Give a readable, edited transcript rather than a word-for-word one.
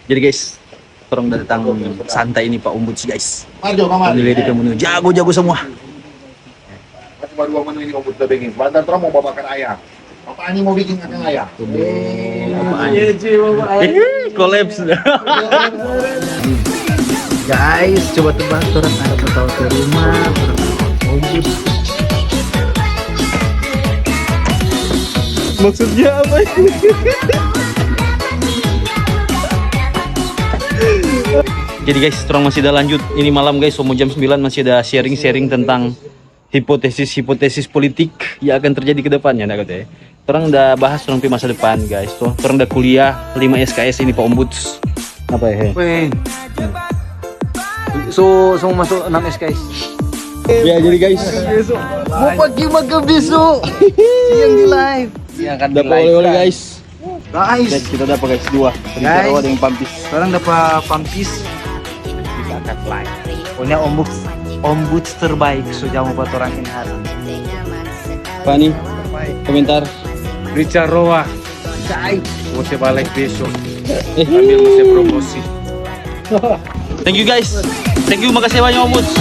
Jadi guys, orang datang santai ini Pak Ombuds guys. Marjo, Mama. Menyelidiki menu, jago-jago semua. Cuma 2 menu ini Ombud udah bikin. Bantar terus mau babakan ayam. Bapak ini mau bikin makan ayam. Kolaps sudah. Guys, coba tebak orang ada tahu ke rumah Ombuds. Maksudnya apa ini? Jadi guys, orang masih ada lanjut. Ini malam guys, mau jam 9 masih ada sharing-sharing tentang hipotesis politik yang akan terjadi ke depannya. Nah, katanya. Orang udah bahas orang masa depan guys. Tuh, orang udah kuliah 5 SKS ini Pak Ombuds. Apa ya? Weh. So masuk 6 SKS. Ya jadi guys, Mau pagi makan besok. Siang di live. Siang kan dapat oleh-oleh guys. Guys, Kita dapat guys 2. Guys. Ada yang pampis. sekarang dapat pampis. Kita akan live. Pokoknya Ombuds terbaik sejauh buat orang ini hari. Apa nih? Komentar. Richard Roa, Guys, mau balik besok, ambil musim promosi. Thank you guys. Thank you, makasih banyak Ombuds.